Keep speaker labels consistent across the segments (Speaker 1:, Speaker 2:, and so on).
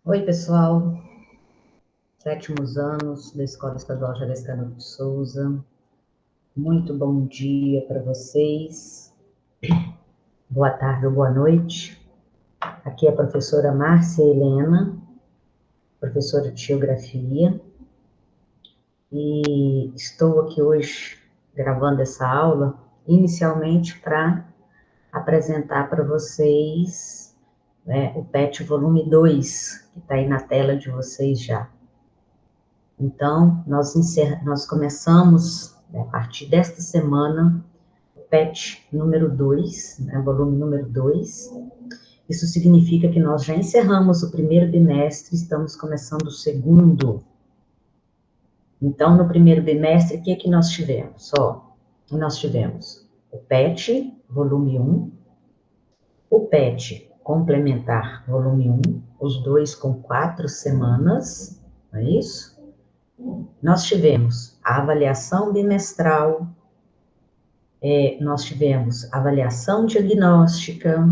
Speaker 1: Oi, pessoal. 7º anos da Escola Estadual Jalés Canuto de Souza. Muito bom dia para vocês. Boa tarde ou boa noite. Aqui é a professora Márcia Helena, professora de Geografia. E estou aqui hoje gravando essa aula, inicialmente para apresentar para vocês, né, o PET volume 2, que está aí na tela de vocês já. Então, nós começamos, né, a partir desta semana, o PET número 2, né, volume número 2. Isso significa que nós já encerramos o primeiro bimestre, estamos começando o segundo. Então, no primeiro bimestre, o que nós tivemos? Nós tivemos o PET, volume 1, o PET complementar, volume 1, os dois com 4 semanas, não é isso? Nós tivemos a avaliação bimestral, nós tivemos avaliação diagnóstica,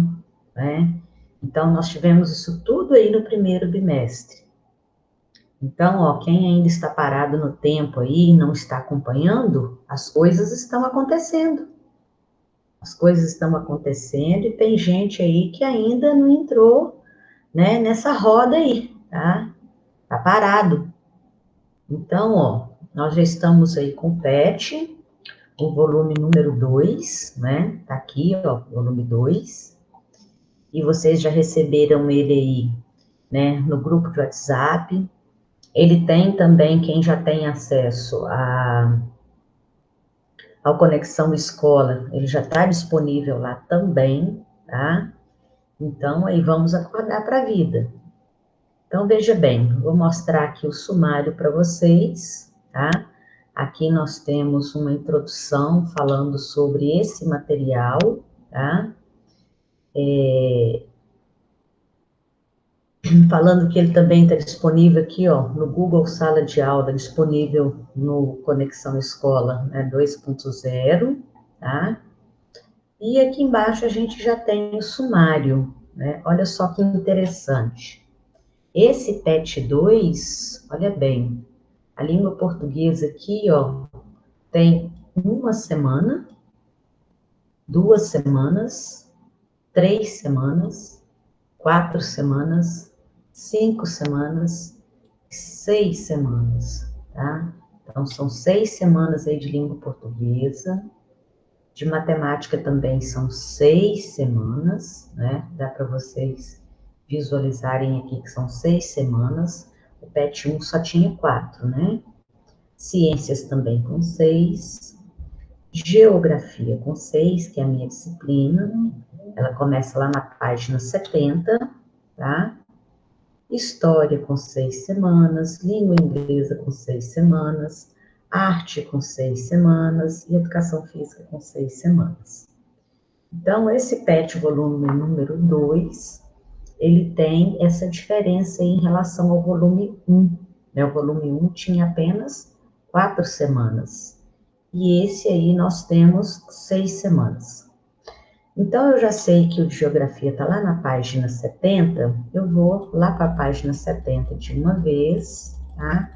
Speaker 1: né? Então, nós tivemos isso tudo aí no primeiro bimestre. Então, quem ainda está parado no tempo aí e não está acompanhando, as coisas estão acontecendo. As coisas estão acontecendo e tem gente aí que ainda não entrou, né, nessa roda aí, tá? Tá parado. Então, nós já estamos aí com o PET, o volume número 2, né? Tá aqui, volume 2. E vocês já receberam ele aí, né, no grupo de WhatsApp. Ele tem também, quem já tem acesso ao Conexão Escola, ele já está disponível lá também, tá? Então, aí vamos acordar para a vida. Então, veja bem, vou mostrar aqui o sumário para vocês, tá? Aqui nós temos uma introdução falando sobre esse material, tá? Falando que ele também está disponível aqui, no Google Sala de Aula, disponível no Conexão Escola, né, 2.0, tá? E aqui embaixo a gente já tem o sumário, né? Olha só que interessante. Esse PET 2, olha bem, a língua portuguesa aqui, tem 1 semana, 2 semanas, 3 semanas, 4 semanas, 5 semanas, 6 semanas, tá? Então, são 6 semanas aí de língua portuguesa. De matemática também são 6 semanas, né? Dá para vocês visualizarem aqui que são 6 semanas. O PET 1 só tinha 4, né? Ciências também com 6. Geografia com 6, que é a minha disciplina. Ela começa lá na página 70, tá? História com 6 semanas, língua inglesa com 6 semanas, arte com 6 semanas e educação física com 6 semanas. Então, esse PET volume número 2, ele tem essa diferença em relação ao volume 1. Né? O volume 1 tinha apenas 4 semanas. E esse aí nós temos 6 semanas. Então, eu já sei que o de geografia está lá na página 70, eu vou lá para a página 70 de uma vez, tá?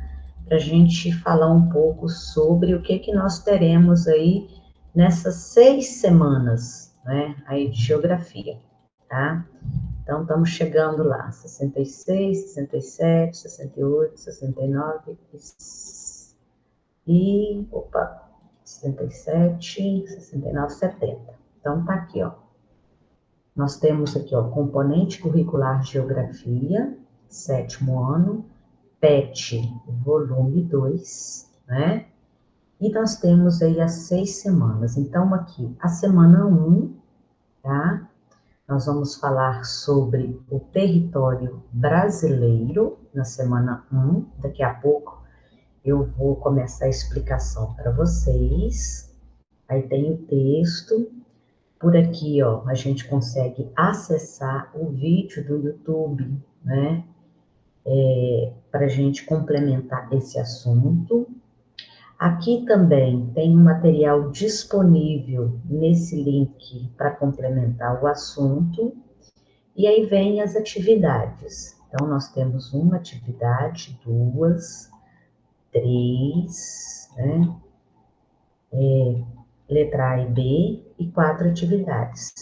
Speaker 1: Para a gente falar um pouco sobre o que nós teremos aí nessas 6 semanas, né, aí de geografia, tá? Então, estamos chegando lá, 66, 67, 68, 69 e 67, 69, 70. Então, tá aqui, Nós temos aqui, componente curricular Geografia, 7º ano, PET, volume 2, né? E nós temos aí as 6 semanas. Então, aqui, a semana 1, tá? Nós vamos falar sobre o território brasileiro na semana 1. Daqui a pouco eu vou começar a explicação para vocês. Aí tem o texto. Por aqui, a gente consegue acessar o vídeo do YouTube, né? Para a gente complementar esse assunto. Aqui também tem um material disponível nesse link para complementar o assunto. E aí vem as atividades. Então, nós temos uma atividade, duas, três, né? Letra A e B, e 4 atividades.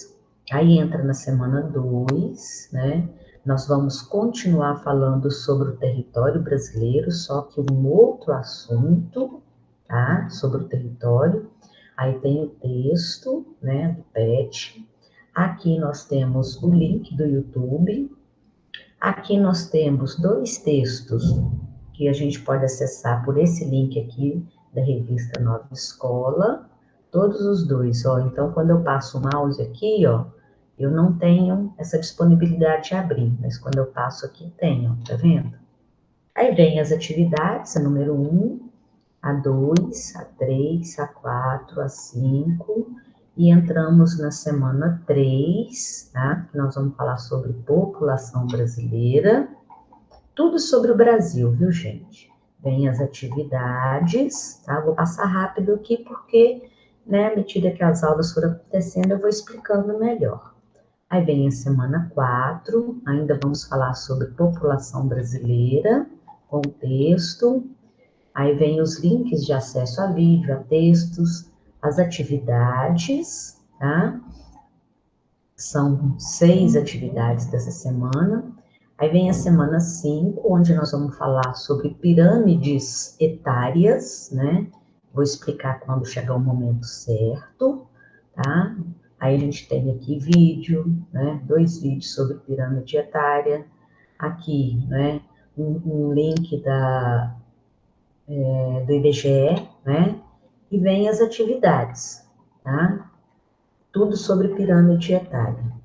Speaker 1: Aí entra na semana 2, né? Nós vamos continuar falando sobre o território brasileiro, só que um outro assunto, tá? Sobre o território. Aí tem o texto, né, do PET. Aqui nós temos o link do YouTube. Aqui nós temos 2 textos que a gente pode acessar por esse link aqui da revista Nova Escola, todos os 2, ó. Então, quando eu passo o mouse aqui, ó, eu não tenho essa disponibilidade de abrir, mas quando eu passo aqui, tenho, tá vendo? Aí vem as atividades, a número 1, a 2, a 3, a 4, a 5, e entramos na semana 3, tá? Que nós vamos falar sobre população brasileira, tudo sobre o Brasil, viu, gente? Vem as atividades, tá? Vou passar rápido aqui porque, né, à medida que as aulas forem acontecendo, eu vou explicando melhor. Aí vem a semana 4, ainda vamos falar sobre população brasileira, contexto. Aí vem os links de acesso a vídeo, a textos, as atividades, tá? São 6 atividades dessa semana. Aí vem a semana 5, onde nós vamos falar sobre pirâmides etárias, né? Vou explicar quando chegar o momento certo, tá? Aí a gente tem aqui vídeo, né? 2 vídeos sobre pirâmide etária. Aqui, né? Um link do IBGE, né? E vem as atividades, tá? Tudo sobre pirâmide etária.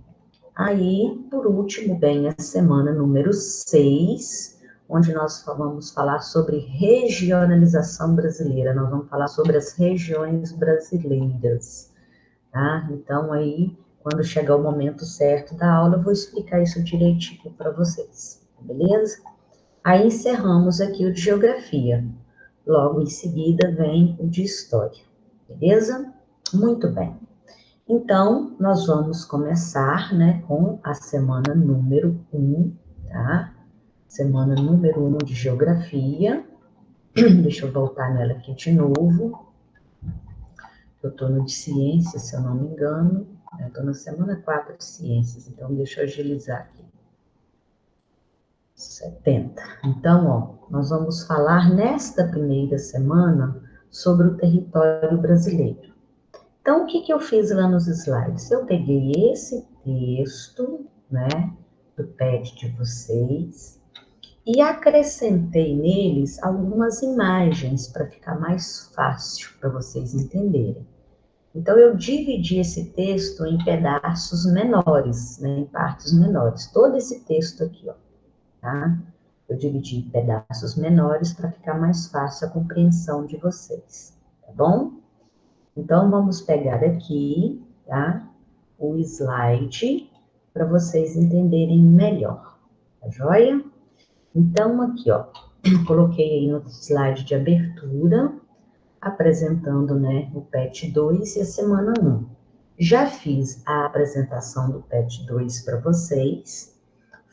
Speaker 1: Aí, por último, vem a semana número 6, onde nós vamos falar sobre regionalização brasileira. Nós vamos falar sobre as regiões brasileiras, tá? Então, aí, quando chegar o momento certo da aula, eu vou explicar isso direitinho para vocês, beleza? Aí, encerramos aqui o de geografia. Logo em seguida, vem o de história, beleza? Muito bem. Então, nós vamos começar, né, com a semana número 1, tá? Semana número 1 de geografia. Deixa eu voltar nela aqui de novo. Eu estou no de ciências, se eu não me engano. Eu estou na semana 4 de ciências, então deixa eu agilizar aqui. 70. Então, ó, nós vamos falar nesta primeira semana sobre o território brasileiro. Então, o que eu fiz lá nos slides? Eu peguei esse texto, né, do PET de vocês, e acrescentei neles algumas imagens para ficar mais fácil para vocês entenderem. Então, eu dividi esse texto em pedaços menores, né, em partes menores. Todo esse texto aqui, ó, tá? Eu dividi em pedaços menores para ficar mais fácil a compreensão de vocês, tá bom? Então, vamos pegar aqui, tá? O slide para vocês entenderem melhor, tá joia? Então, aqui, ó, coloquei aí no slide de abertura, apresentando, né, o PET 2 e a semana 1. Já fiz a apresentação do PET 2 para vocês,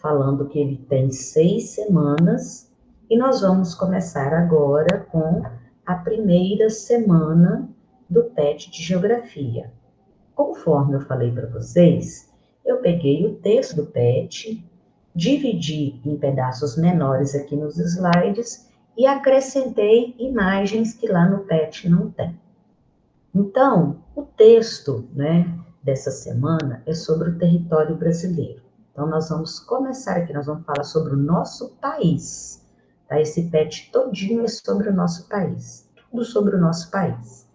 Speaker 1: falando que ele tem 6 semanas, e nós vamos começar agora com a primeira semana do PET de Geografia. Conforme eu falei para vocês, eu peguei o texto do PET, dividi em pedaços menores aqui nos slides e acrescentei imagens que lá no PET não tem. Então, o texto, né, dessa semana é sobre o território brasileiro. Então, nós vamos começar aqui, nós vamos falar sobre o nosso país, tá? Esse PET todinho é sobre o nosso país, tudo sobre o nosso país.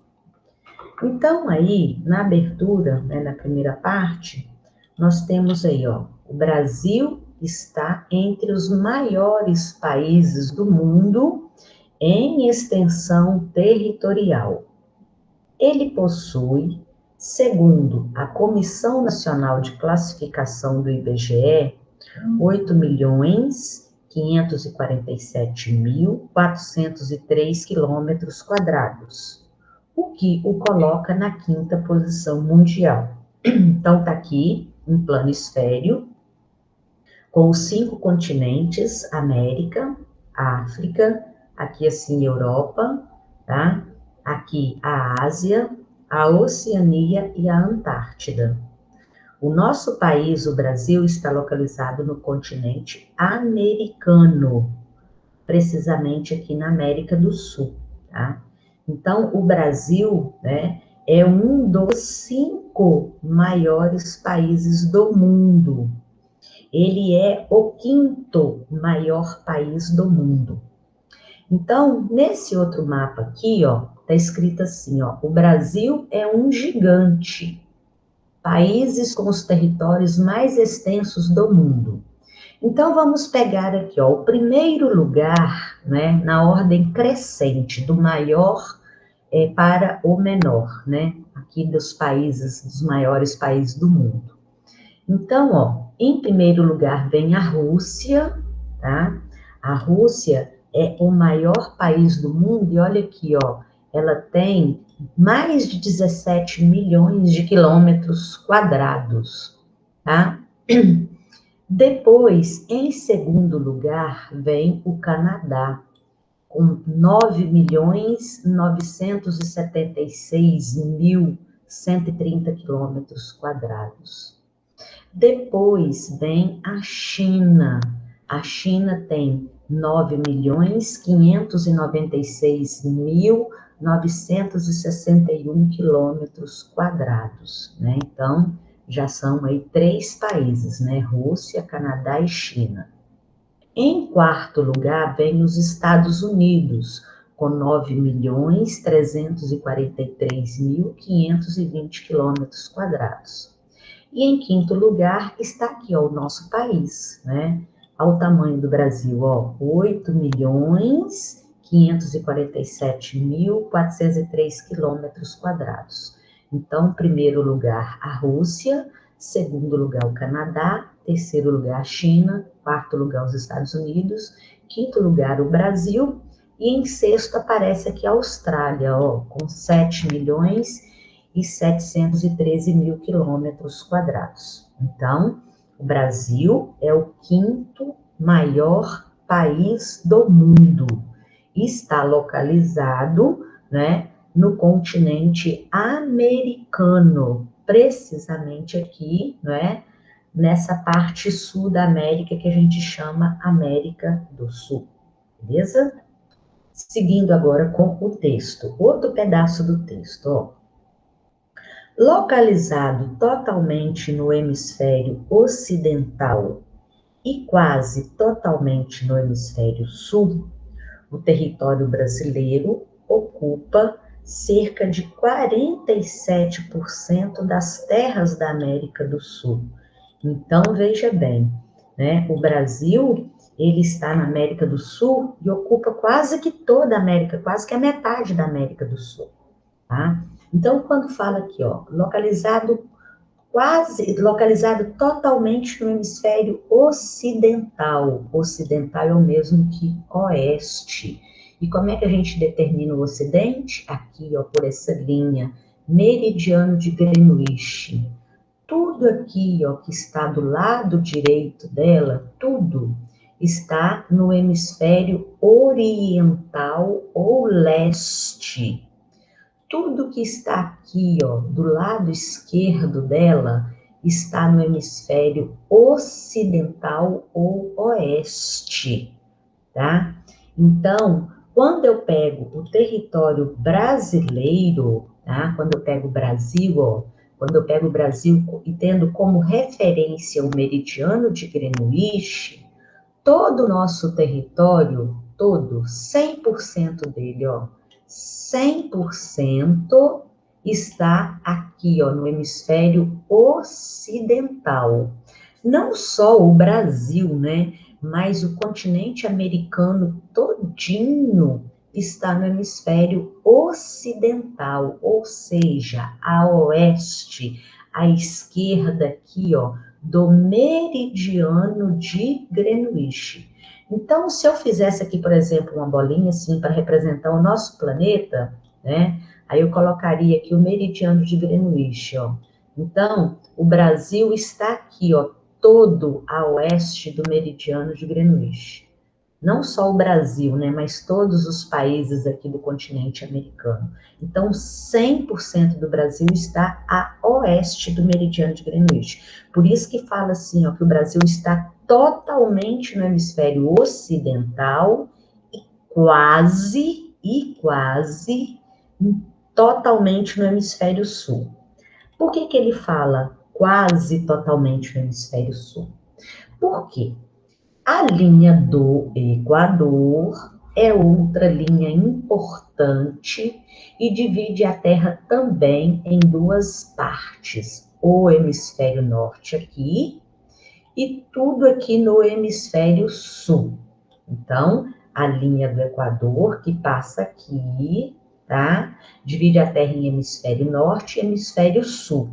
Speaker 1: Então, aí, na abertura, né, na primeira parte, nós temos aí, ó, o Brasil está entre os maiores países do mundo em extensão territorial. Ele possui, segundo a Comissão Nacional de Classificação do IBGE, 8.500.000 547.403 quilômetros quadrados, o que o coloca na quinta posição mundial. Então, está aqui um planisfério com os 5 continentes: América, África, aqui assim Europa, tá? Aqui a Ásia, a Oceania e a Antártida. O nosso país, o Brasil, está localizado no continente americano, precisamente aqui na América do Sul, tá? Então, o Brasil, né, é um dos 5 maiores países do mundo. Ele é o 5º maior país do mundo. Então, nesse outro mapa aqui, ó, tá escrito assim, ó, o Brasil é um gigante, países com os territórios mais extensos do mundo. Então, vamos pegar aqui, ó, o primeiro lugar, né, na ordem crescente, do maior para o menor, né, aqui dos países, dos maiores países do mundo. Então, ó, em primeiro lugar vem a Rússia, tá? A Rússia é o maior país do mundo e olha aqui, ó, ela tem mais de 17 milhões de quilômetros quadrados, tá? Depois, em segundo lugar, vem o Canadá, com 9.976.130 quilômetros quadrados. Depois vem a China. A China tem 9.596.961 quilômetros quadrados, né? Então, já são aí 3 países, né? Rússia, Canadá e China. Em quarto lugar, vem os Estados Unidos, com 9.343.520 quilômetros quadrados. E em quinto lugar está aqui, ó, o nosso país, né? Ao tamanho do Brasil, ó, 8.547.403 quilômetros quadrados. Então, primeiro lugar, a Rússia, segundo lugar, o Canadá, terceiro lugar, a China, quarto lugar, os Estados Unidos, quinto lugar, o Brasil, e em sexto aparece aqui a Austrália, ó, com 7.713.000 quilômetros quadrados. Então, o Brasil é o 5º maior país do mundo. Está localizado, né, no continente americano, precisamente aqui, né, nessa parte sul da América que a gente chama América do Sul, beleza? Seguindo agora com o texto, outro pedaço do texto, ó. Localizado totalmente no hemisfério ocidental e quase totalmente no hemisfério sul, o território brasileiro ocupa cerca de 47% das terras da América do Sul. Então, veja bem, né? O Brasil, ele está na América do Sul e ocupa quase que toda a América, quase que a metade da América do Sul, tá? Então, quando fala aqui, ó, localizado totalmente no hemisfério ocidental. Ocidental é o mesmo que oeste. E como é que a gente determina o ocidente? Aqui, ó, por essa linha, meridiano de Greenwich. Tudo aqui, ó, que está do lado direito dela, tudo está no hemisfério oriental ou leste. Tudo que está aqui, ó, do lado esquerdo dela, está no hemisfério ocidental ou oeste, tá? Então, quando eu pego o território brasileiro, tá? Quando eu pego o Brasil, ó, quando eu pego o Brasil e tendo como referência o meridiano de Greenwich, todo o nosso território, todo, 100% dele, ó, 100% está aqui, ó, no hemisfério ocidental. Não só o Brasil, né, mas o continente americano todinho está no hemisfério ocidental, ou seja, a oeste, à esquerda aqui, ó, do meridiano de Greenwich. Então, se eu fizesse aqui, por exemplo, uma bolinha assim para representar o nosso planeta, né? Aí eu colocaria aqui o meridiano de Greenwich, ó. Então, o Brasil está aqui, ó, todo a oeste do meridiano de Greenwich. Não só o Brasil, né, mas todos os países aqui do continente americano. Então, 100% do Brasil está a oeste do meridiano de Greenwich. Por isso que fala assim, ó, que o Brasil está totalmente no hemisfério ocidental e quase totalmente no hemisfério sul. Por que que ele fala quase totalmente no hemisfério sul? Por quê? A linha do Equador é outra linha importante e divide a Terra também em duas partes. O hemisfério norte aqui e tudo aqui no hemisfério sul. Então, a linha do Equador, que passa aqui, tá? Divide a Terra em hemisfério norte e hemisfério sul.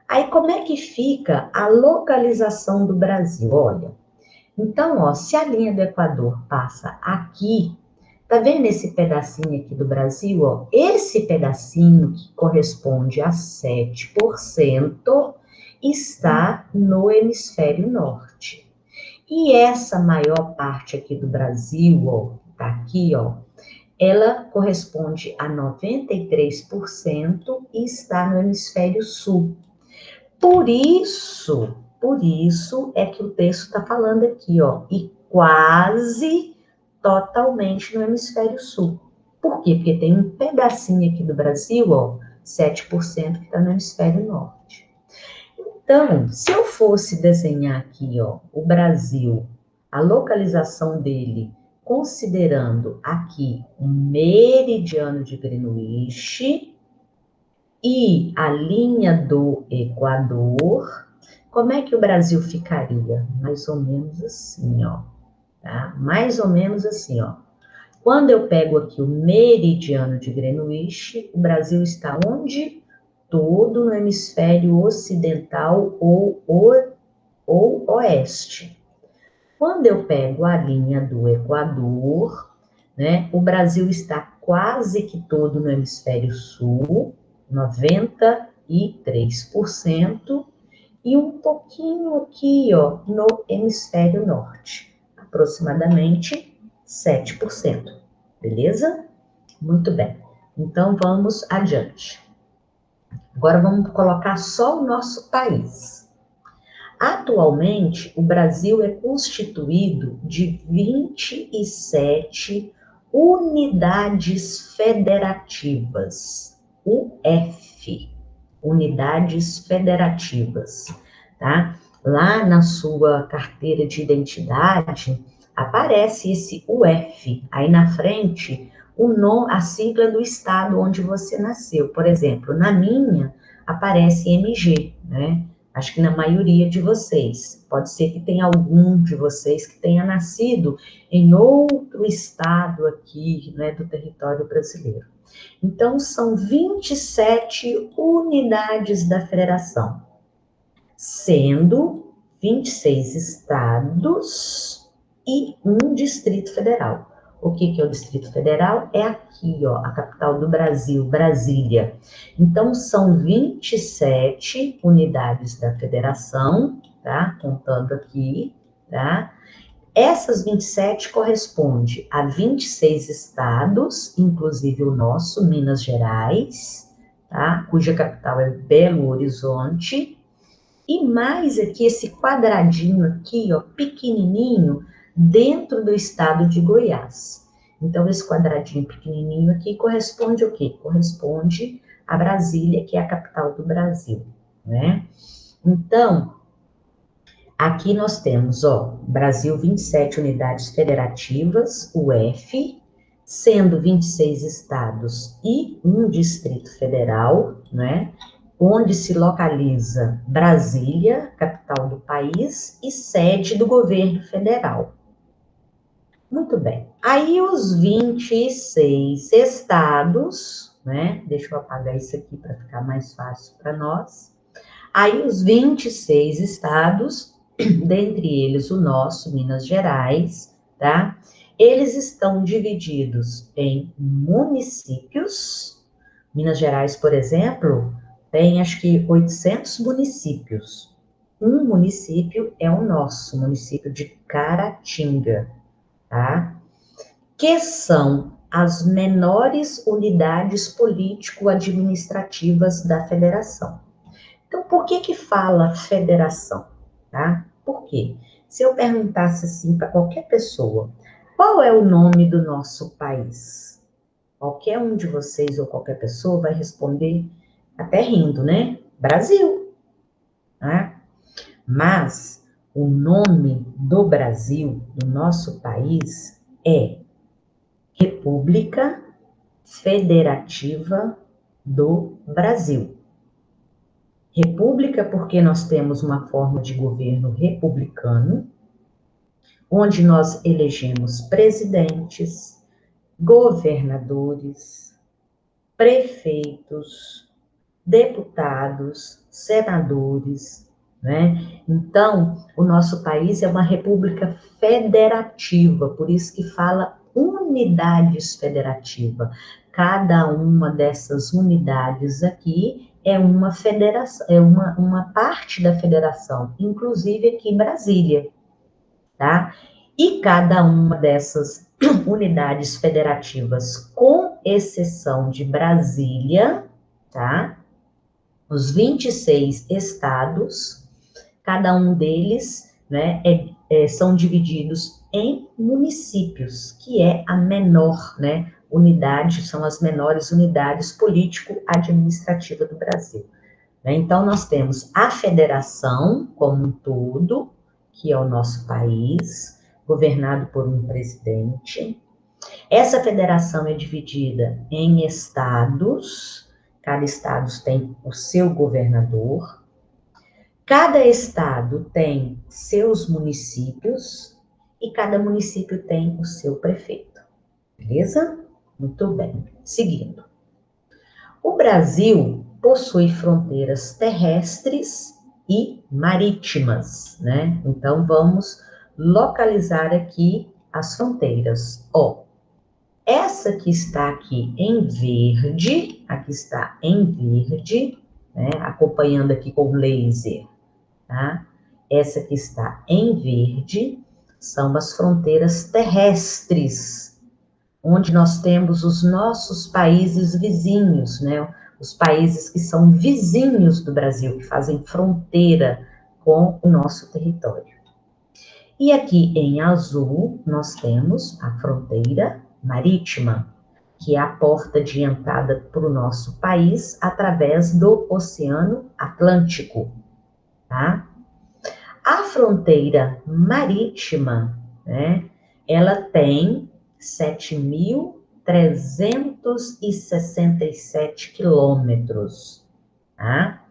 Speaker 1: Aí, como é que fica a localização do Brasil? Olha, então, ó, se a linha do Equador passa aqui, tá vendo esse pedacinho aqui do Brasil, ó? Esse pedacinho que corresponde a 7% está no hemisfério norte. E essa maior parte aqui do Brasil, ó, tá aqui, ó, ela corresponde a 93% e está no hemisfério sul. Por isso é que o texto está falando aqui, ó, e quase totalmente no hemisfério sul. Por quê? Porque tem um pedacinho aqui do Brasil, ó, 7% que está no hemisfério norte. Então, se eu fosse desenhar aqui, ó, o Brasil, a localização dele, considerando aqui o meridiano de Greenwich e a linha do Equador, como é que o Brasil ficaria? Mais ou menos assim, ó, tá? Mais ou menos assim, ó. Quando eu pego aqui o meridiano de Greenwich, o Brasil está onde? Todo no hemisfério ocidental ou oeste. Quando eu pego a linha do Equador, né, o Brasil está quase que todo no hemisfério sul, 93%, e um pouquinho aqui, ó, no hemisfério norte, aproximadamente 7%. Beleza? Muito bem. Então, vamos adiante. Agora, vamos colocar só o nosso país. Atualmente, o Brasil é constituído de 27 unidades federativas, UF, unidades federativas, tá? Lá na sua carteira de identidade, aparece esse UF, aí na frente, a sigla do estado onde você nasceu. Por exemplo, na minha, aparece MG, né? Acho que na maioria de vocês. Pode ser que tenha algum de vocês que tenha nascido em outro estado aqui, né, do território brasileiro. Então, são 27 unidades da federação, sendo 26 estados e um Distrito Federal. O que é o Distrito Federal? É aqui, ó, a capital do Brasil, Brasília. Então, são 27 unidades da federação, tá? Contando aqui, tá? Essas 27 correspondem a 26 estados, inclusive o nosso, Minas Gerais, tá? Cuja capital é Belo Horizonte. E mais aqui, esse quadradinho aqui, ó, pequenininho, dentro do estado de Goiás. Então, esse quadradinho pequenininho aqui corresponde ao quê? Corresponde a Brasília, que é a capital do Brasil, né? Então, aqui nós temos, ó, Brasil 27 unidades federativas, UF, sendo 26 estados e um Distrito Federal, né? Onde se localiza Brasília, capital do país, e sede do governo federal. Muito bem. Aí os 26 estados, né? Deixa eu apagar isso aqui para ficar mais fácil para nós. Aí os 26 estados dentre eles o nosso, Minas Gerais, tá? Eles estão divididos em municípios. Minas Gerais, por exemplo, tem acho que 800 municípios. Um município é o nosso, município de Caratinga, tá? Que são as menores unidades político-administrativas da federação. Então, por que fala federação, tá? Por quê? Se eu perguntasse assim para qualquer pessoa, qual é o nome do nosso país? Qualquer um de vocês ou qualquer pessoa vai responder até rindo, né? Brasil, né? Mas o nome do Brasil, do nosso país, é República Federativa do Brasil. República porque nós temos uma forma de governo republicano, onde nós elegemos presidentes, governadores, prefeitos, deputados, senadores, né? Então, o nosso país é uma república federativa, por isso que fala unidades federativa. Cada uma dessas unidades aqui é uma federação, é uma parte da federação, inclusive aqui em Brasília, tá? E cada uma dessas unidades federativas, com exceção de Brasília, tá? Os 26 estados, cada um deles, né, são divididos em municípios, que é a menor, né, unidade, são as menores unidades político-administrativas do Brasil. Né? Então, nós temos a federação como um todo, que é o nosso país, governado por um presidente. Essa federação é dividida em estados, cada estado tem o seu governador, cada estado tem seus municípios e cada município tem o seu prefeito. Beleza? Muito bem. Seguindo. O Brasil possui fronteiras terrestres e marítimas, né? Então vamos localizar aqui as fronteiras. Ó, essa que está aqui em verde, aqui está em verde, né? Acompanhando aqui com o laser, tá? Essa que está em verde são as fronteiras terrestres, onde nós temos os nossos países vizinhos, né? Os países que são vizinhos do Brasil, que fazem fronteira com o nosso território. E aqui em azul nós temos a fronteira marítima, que é a porta de entrada para o nosso país através do Oceano Atlântico, tá? A fronteira marítima, né, ela tem 7.367 quilômetros, tá?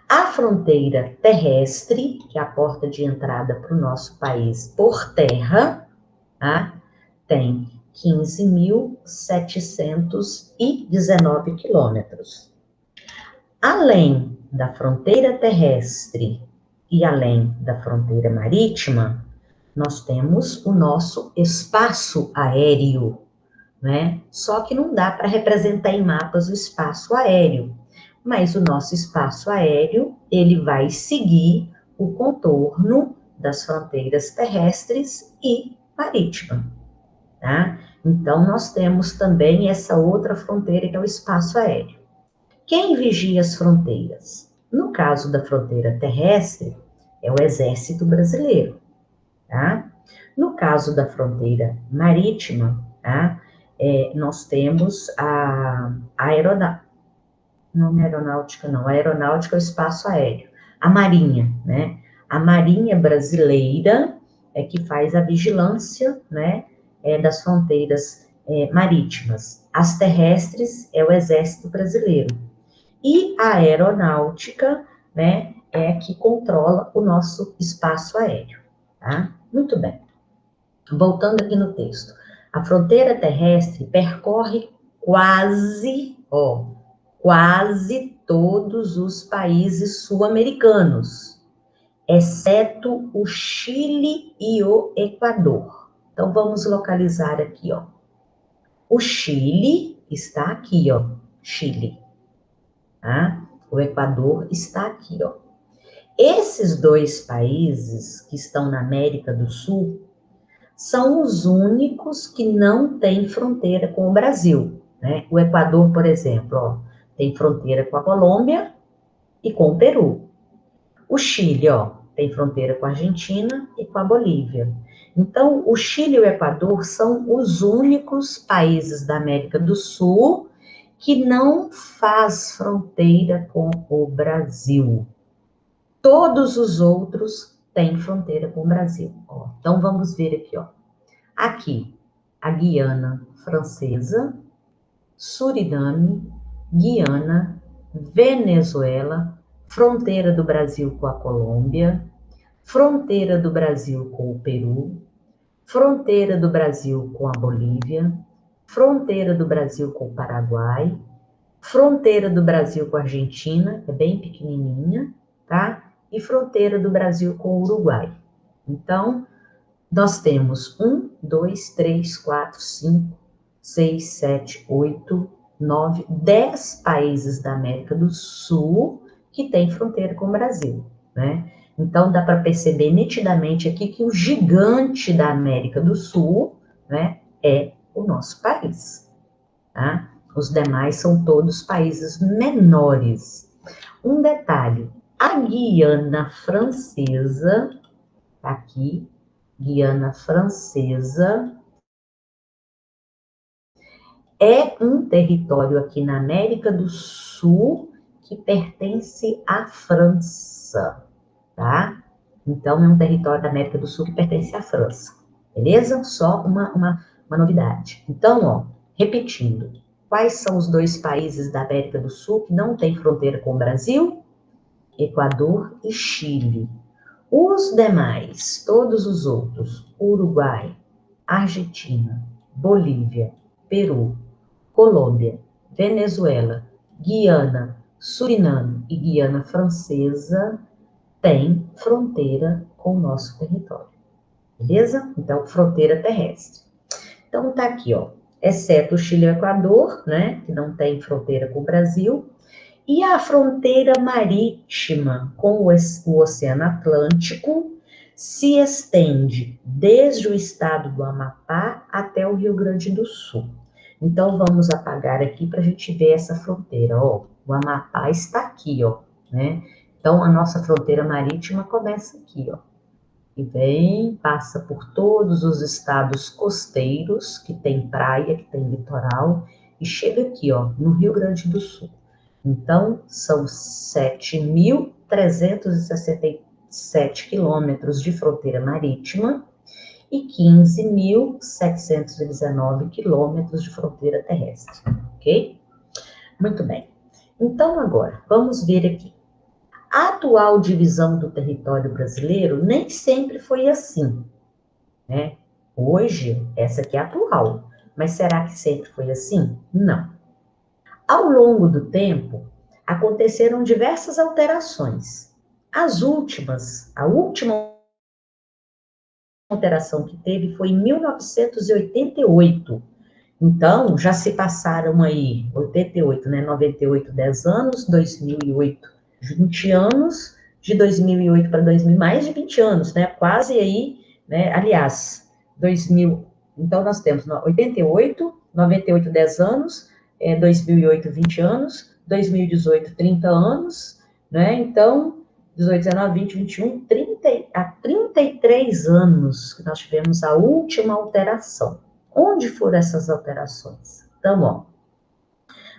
Speaker 1: A fronteira terrestre, que é a porta de entrada para o nosso país por terra, tá? Tem 15.719 quilômetros. Além da fronteira terrestre e além da fronteira marítima, nós temos o nosso espaço aéreo, né? Só que não dá para representar em mapas o espaço aéreo, mas o nosso espaço aéreo, ele vai seguir o contorno das fronteiras terrestres e marítimas, tá? Então, nós temos também essa outra fronteira, que é o espaço aéreo. Quem vigia as fronteiras? No caso da fronteira terrestre, é o Exército Brasileiro, tá? No caso da fronteira marítima, tá? Nós temos a aeronáutica, não é aeronáutica não, a aeronáutica é o espaço aéreo, a Marinha, né? A Marinha Brasileira é que faz a vigilância, né, das fronteiras marítimas. As terrestres é o Exército Brasileiro. E a aeronáutica, né, é que controla o nosso espaço aéreo, tá? Muito bem. Voltando aqui no texto. A fronteira terrestre percorre quase todos os países sul-americanos exceto o Chile e o Equador. Então, vamos localizar aqui, ó. O Chile está aqui, ó, Chile, tá? O Equador está aqui, ó. Esses dois países que estão na América do Sul são os únicos que não têm fronteira com o Brasil, né? O Equador, por exemplo, ó, tem fronteira com a Colômbia e com o Peru. O Chile, ó, tem fronteira com a Argentina e com a Bolívia. Então, o Chile e o Equador são os únicos países da América do Sul que não faz fronteira com o Brasil. Todos os outros têm fronteira com o Brasil. Ó, então, vamos ver aqui, ó. Aqui, a Guiana Francesa, Suriname, Guiana, Venezuela, fronteira do Brasil com a Colômbia, fronteira do Brasil com o Peru, fronteira do Brasil com a Bolívia, fronteira do Brasil com o Paraguai, fronteira do Brasil com a Argentina, é bem pequenininha, tá? E fronteira do Brasil com o Uruguai. Então, nós temos 1, 2, 3, 4, 5, 6, 7, 8, 9, 10 países da América do Sul que têm fronteira com o Brasil, né? Então, dá para perceber nitidamente aqui que o gigante da América do Sul, né, é o nosso país, tá? Os demais são todos países menores. Um detalhe, a Guiana Francesa, tá aqui, Guiana Francesa, é um território aqui na América do Sul que pertence à França, tá? Então, é um território da América do Sul que pertence à França, beleza? Só uma novidade. Então, ó, repetindo, quais são os dois países da América do Sul que não têm fronteira com o Brasil? Equador e Chile. Os demais, todos os outros, Uruguai, Argentina, Bolívia, Peru, Colômbia, Venezuela, Guiana, Suriname e Guiana Francesa, têm fronteira com o nosso território, beleza? Então, fronteira terrestre. Então, tá aqui, ó, exceto o Chile e o Equador, né, que não tem fronteira com o Brasil, e a fronteira marítima com o Oceano Atlântico se estende desde o estado do Amapá até o Rio Grande do Sul. Então, vamos apagar aqui para a gente ver essa fronteira, ó. O Amapá está aqui, ó, né? Então, a nossa fronteira marítima começa aqui, ó. E vem, passa por todos os estados costeiros, que tem praia, que tem litoral, e chega aqui, ó, no Rio Grande do Sul. Então, são 7.367 quilômetros de fronteira marítima e 15.719 quilômetros de fronteira terrestre, ok? Muito bem. Então, agora, vamos ver aqui. A atual divisão do território brasileiro nem sempre foi assim, né? Hoje, essa aqui é a atual, mas será que sempre foi assim? Não. Ao longo do tempo, aconteceram diversas alterações. A última alteração que teve foi em 1988. Então, já se passaram aí 88, né? 98, 10 anos, 2008, 20 anos, de 2008 para 2000, mais de 20 anos, né? Quase aí, né? Aliás, 2000. Então, nós temos 88, 98, 10 anos, 2008, 20 anos, 2018, 30 anos, né? Então, 18, 19, 20, 21, 30, há 33 anos que nós tivemos a última alteração. Onde foram essas alterações? Então, ó,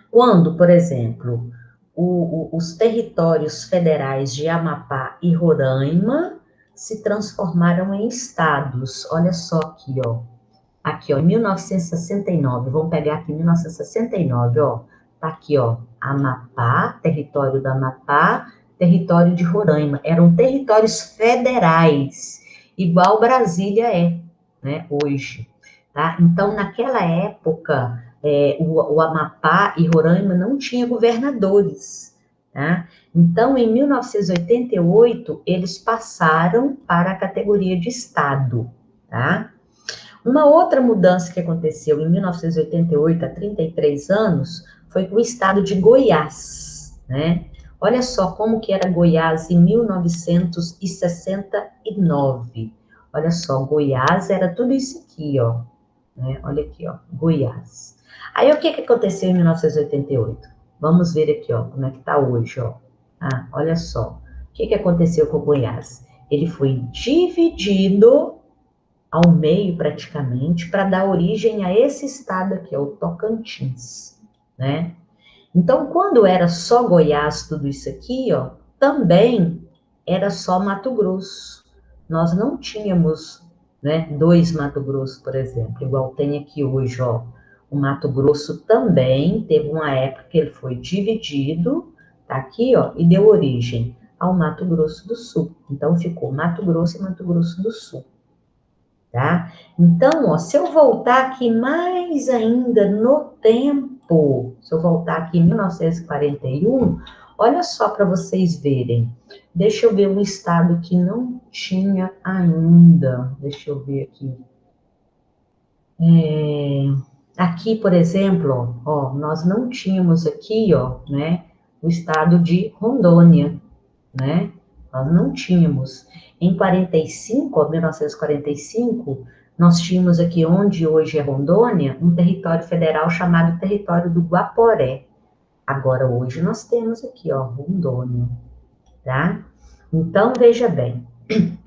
Speaker 1: quando, por exemplo, os territórios federais de Amapá e Roraima se transformaram em estados. Olha só aqui, ó, 1969, vamos pegar aqui 1969, ó, tá aqui, ó, Amapá, território do Amapá, território de Roraima, eram territórios federais, igual Brasília é, né, hoje, tá? Então, naquela época, o Amapá e Roraima não tinha governadores, tá? Então, em 1988, eles passaram para a categoria de estado, tá? Uma outra mudança que aconteceu em 1988, há 33 anos, foi com o estado de Goiás, né? Olha só como que era Goiás em 1969. Olha só, Goiás era tudo isso aqui, ó. Né? Olha aqui, ó, Goiás. Aí o que que aconteceu em 1988? Vamos ver aqui, ó, como é que tá hoje, ó. Ah, olha só. O que que aconteceu com Goiás? Ele foi dividido ao meio praticamente para dar origem a esse estado aqui, ó, o Tocantins, né? Então, quando era só Goiás, tudo isso aqui, ó, também era só Mato Grosso. Nós não tínhamos, né, dois Mato Grosso, por exemplo, igual tem aqui hoje, ó. O Mato Grosso também teve uma época que ele foi dividido, tá aqui, ó, e deu origem ao Mato Grosso do Sul. Então, ficou Mato Grosso e Mato Grosso do Sul, tá? Então, ó, se eu voltar aqui mais ainda no tempo, se eu voltar aqui em 1941, olha só para vocês verem. Deixa eu ver um estado que não tinha ainda. Deixa eu ver aqui. Aqui, por exemplo, ó, nós não tínhamos aqui, ó, né, o estado de Rondônia, né? Nós não tínhamos. Em 45, ó, 1945, nós tínhamos aqui onde hoje é Rondônia, um território federal chamado Território do Guaporé. Agora, hoje nós temos aqui, ó, Rondônia, tá? Então, veja bem,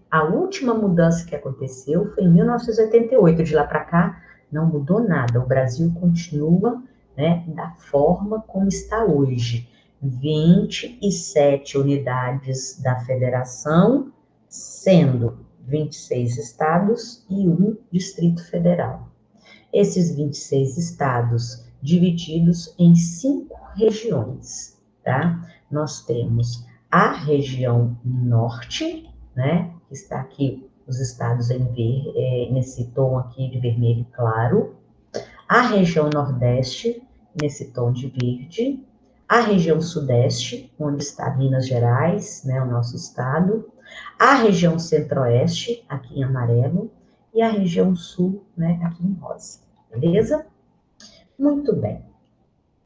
Speaker 1: a última mudança que aconteceu foi em 1988. De lá para cá, não mudou nada. O Brasil continua, né, da forma como está hoje. 27 unidades da federação, sendo 26 estados e um Distrito Federal. Esses 26 estados divididos em 5 regiões, tá? Nós temos a região norte, né? Que está aqui os estados nesse tom aqui de vermelho claro. A região nordeste, nesse tom de verde. A região sudeste, onde está Minas Gerais, né? O nosso estado. A região centro-oeste, aqui em amarelo. E a região sul, né? Aqui em rosa. Beleza? Muito bem.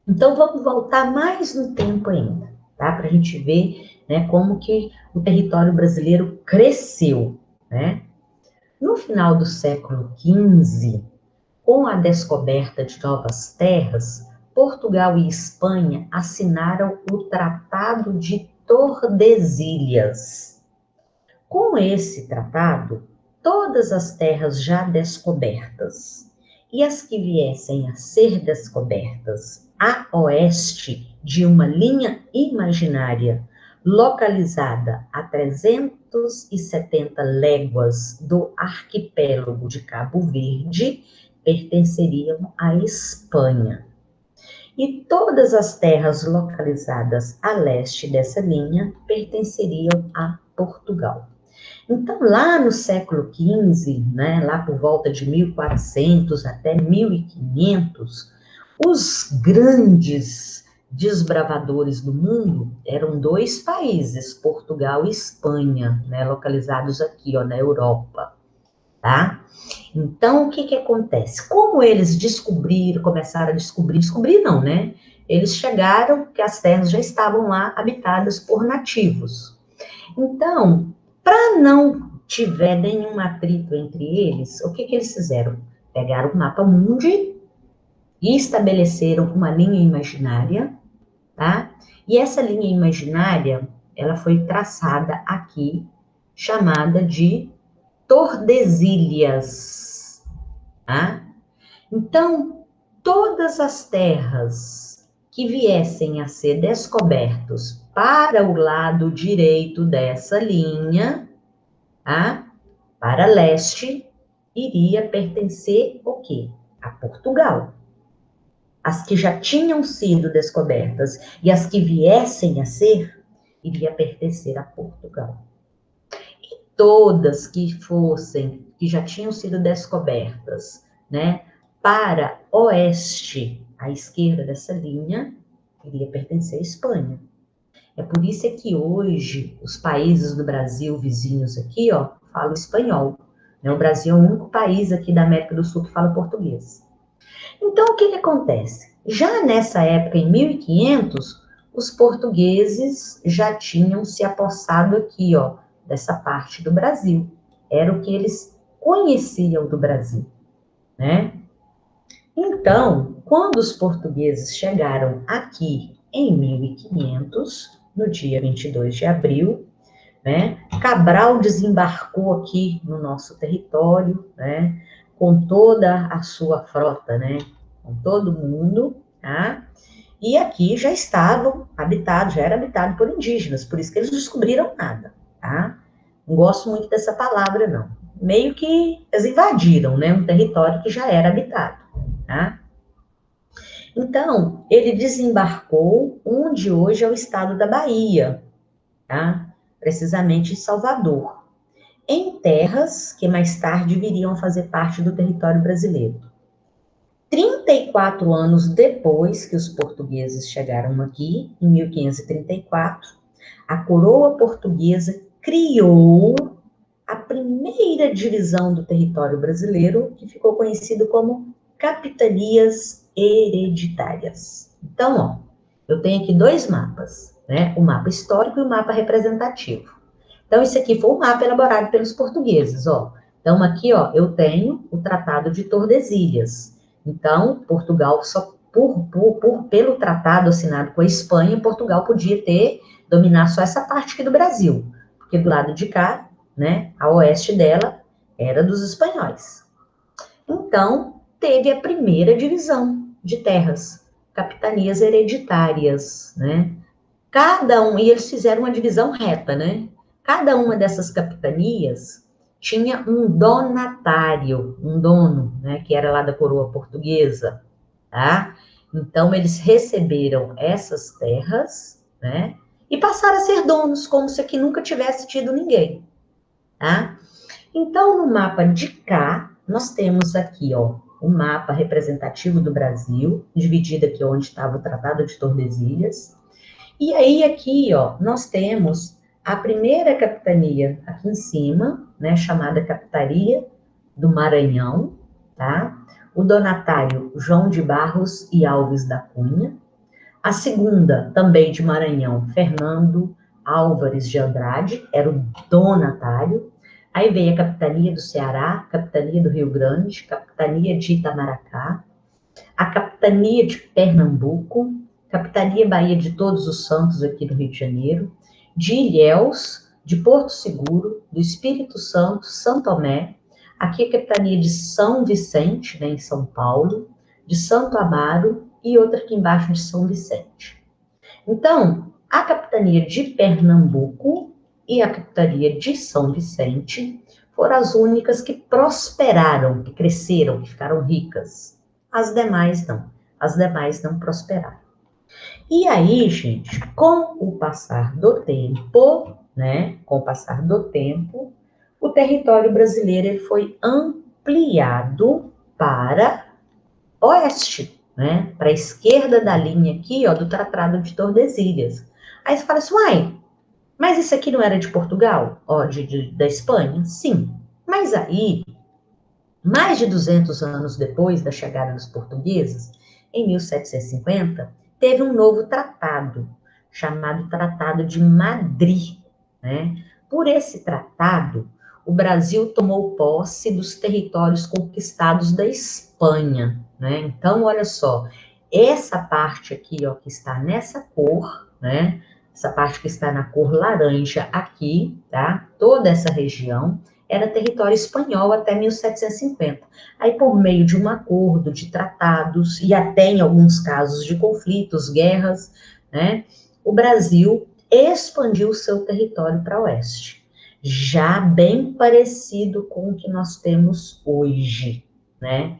Speaker 1: Então, vamos voltar mais no tempo ainda, tá? Para a gente ver, né, como que o território brasileiro cresceu, né? No final do século XV, com a descoberta de novas terras, Portugal e Espanha assinaram o Tratado de Tordesilhas. Com esse tratado, todas as terras já descobertas e as que viessem a ser descobertas a oeste de uma linha imaginária localizada a 370 léguas do arquipélago de Cabo Verde pertenceriam à Espanha. E todas as terras localizadas a leste dessa linha pertenceriam a Portugal. Então, lá no século XV, né, lá por volta de 1400 até 1500, os grandes desbravadores do mundo eram dois países, Portugal e Espanha, né, localizados aqui, ó, na Europa, tá? Então, o que que acontece? Como eles começaram a descobrir não, né? Eles chegaram que as terras já estavam lá habitadas por nativos. Então, para não tiver nenhum atrito entre eles, o que que eles fizeram? Pegaram o mapa mundi e estabeleceram uma linha imaginária, tá? E essa linha imaginária, ela foi traçada aqui, chamada de Tordesilhas, tá? Então, todas as terras que viessem a ser descobertos para o lado direito dessa linha, tá? Para leste, iria pertencer o quê? A Portugal. As que já tinham sido descobertas e as que viessem a ser, iria pertencer a Portugal. E todas que que já tinham sido descobertas, né, para oeste, à esquerda dessa linha, iria pertencer à Espanha. É por isso que hoje os países do Brasil vizinhos aqui, ó, falam espanhol. Né? O Brasil é o único país aqui da América do Sul que fala português. Então, o que acontece? Já nessa época, em 1500, os portugueses já tinham se apossado aqui, ó, dessa parte do Brasil. Era o que eles conheciam do Brasil, né? Então, quando os portugueses chegaram aqui em 1500, no dia 22 de abril, né, Cabral desembarcou aqui no nosso território, né, com toda a sua frota, né, com todo mundo, tá? E aqui já estavam habitados, já era habitado por indígenas, por isso que eles descobriram nada, tá? Não gosto muito dessa palavra, não. Meio que eles invadiram, né, um território que já era habitado, tá? Então, ele desembarcou onde hoje é o estado da Bahia, tá? Precisamente em Salvador, em terras que mais tarde viriam a fazer parte do território brasileiro. 34 anos depois que os portugueses chegaram aqui, em 1534, a coroa portuguesa criou a primeira divisão do território brasileiro, que ficou conhecido como capitanias hereditárias. Então, ó, eu tenho aqui dois mapas, né? O mapa histórico e o mapa representativo. Então, isso aqui foi um mapa elaborado pelos portugueses, ó. Então, aqui, ó, eu tenho o Tratado de Tordesilhas. Então, Portugal, pelo tratado assinado com a Espanha, Portugal podia dominar só essa parte aqui do Brasil. Porque do lado de cá, né, a oeste dela, era dos espanhóis. Então, teve a primeira divisão de terras, capitanias hereditárias, né? E eles fizeram uma divisão reta, né? Cada uma dessas capitanias tinha um donatário, um dono, né, que era lá da coroa portuguesa, tá? Então, eles receberam essas terras, né, e passaram a ser donos, como se aqui nunca tivesse tido ninguém, tá? Então, no mapa de cá, nós temos aqui, ó, o mapa representativo do Brasil, dividido aqui onde estava o Tratado de Tordesilhas. E aí, aqui, ó, nós temos a primeira capitania aqui em cima, né, chamada Capitania do Maranhão, tá? O donatário João de Barros e Alves da Cunha. A segunda, também de Maranhão, Fernando Álvares de Andrade, era o donatário. Aí veio a Capitania do Ceará, Capitania do Rio Grande, Capitania de Itamaracá, a Capitania de Pernambuco, Capitania Bahia de Todos os Santos aqui do Rio de Janeiro, de Ilhéus, de Porto Seguro, do Espírito Santo, São Tomé, aqui a Capitania de São Vicente, né, em São Paulo, de Santo Amaro e outra aqui embaixo de São Vicente. Então, a Capitania de Pernambuco e a Capitania de São Vicente foram as únicas que prosperaram, que cresceram, que ficaram ricas. As demais não. As demais não prosperaram. E aí, gente, com o passar do tempo, né? Com o passar do tempo, o território brasileiro foi ampliado para oeste, né? Para a esquerda da linha aqui, ó, do Tratado de Tordesilhas. Aí você fala assim, uai, mas isso aqui não era de Portugal? Ó, da Espanha? Sim. Mas aí, mais de 200 anos depois da chegada dos portugueses, em 1750, teve um novo tratado, chamado Tratado de Madrid, né? Por esse tratado, o Brasil tomou posse dos territórios conquistados da Espanha, né? Então, olha só, essa parte aqui, ó, que está nessa cor, né? Essa parte que está na cor laranja aqui, tá? Toda essa região era território espanhol até 1750. Aí, por meio de um acordo, de tratados, e até em alguns casos de conflitos, guerras, né, o Brasil expandiu o seu território para o oeste, já bem parecido com o que nós temos hoje, né?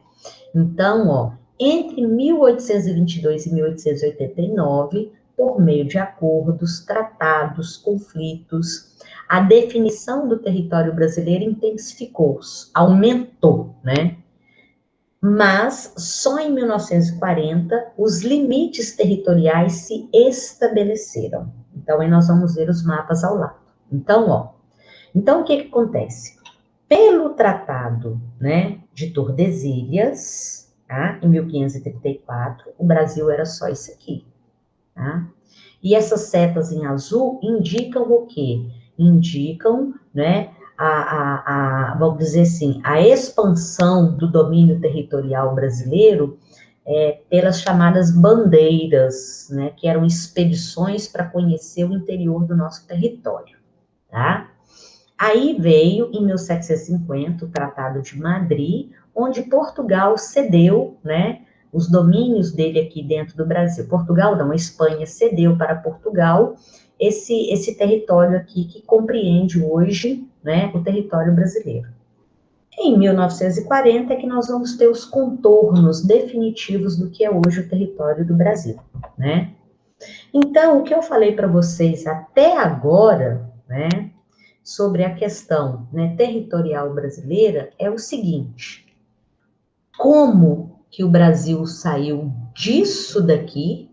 Speaker 1: Então, ó, entre 1822 e 1889, por meio de acordos, tratados, conflitos, a definição do território brasileiro intensificou-se, aumentou, né? Mas só em 1940 os limites territoriais se estabeleceram. Então, aí nós vamos ver os mapas ao lado. Então, ó, então o que que acontece? Pelo Tratado, né, de Tordesilhas, tá, em 1534, o Brasil era só isso aqui, tá? E essas setas em azul indicam o quê? Indicam, né, vamos dizer assim, a expansão do domínio territorial brasileiro pelas chamadas bandeiras, né, que eram expedições para conhecer o interior do nosso território, tá? Aí veio, em 1750, o Tratado de Madrid, onde Portugal cedeu, né, os domínios dele aqui dentro do Brasil. Portugal não, a Espanha cedeu para Portugal esse território aqui que compreende hoje, né, o território brasileiro. Em 1940 é que nós vamos ter os contornos definitivos do que é hoje o território do Brasil, né? Então, o que eu falei para vocês até agora, né, sobre a questão, né, territorial brasileira é o seguinte: como que o Brasil saiu disso daqui,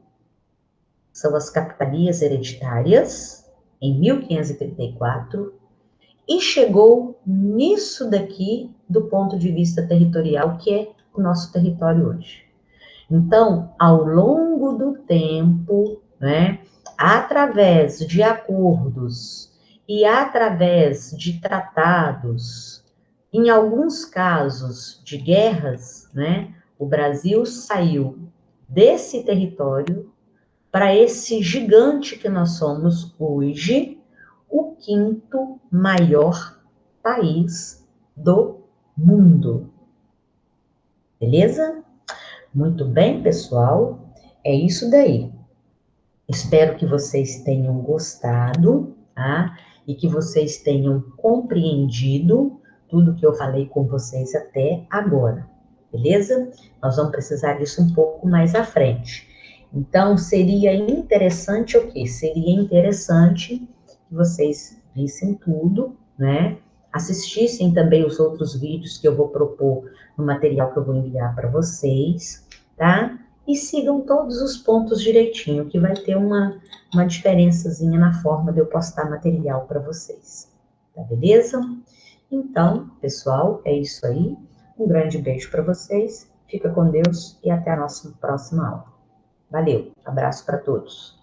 Speaker 1: são as capitanias hereditárias, em 1534, e chegou nisso daqui do ponto de vista territorial, que é o nosso território hoje. Então, ao longo do tempo, né, através de acordos e através de tratados, em alguns casos de guerras, né, o Brasil saiu desse território para esse gigante que nós somos hoje, o quinto maior país do mundo. Beleza? Muito bem, pessoal. É isso daí. Espero que vocês tenham gostado, tá? E que vocês tenham compreendido tudo que eu falei com vocês até agora. Beleza? Nós vamos precisar disso um pouco mais à frente. Então, seria interessante o quê? Seria interessante que vocês vissem tudo, né? Assistissem também os outros vídeos que eu vou propor no material que eu vou enviar para vocês, tá? E sigam todos os pontos direitinho, que vai ter uma diferençazinha na forma de eu postar material para vocês. Tá beleza? Então, pessoal, é isso aí. Um grande beijo para vocês. Fica com Deus e até a nossa próxima aula. Valeu, abraço para todos.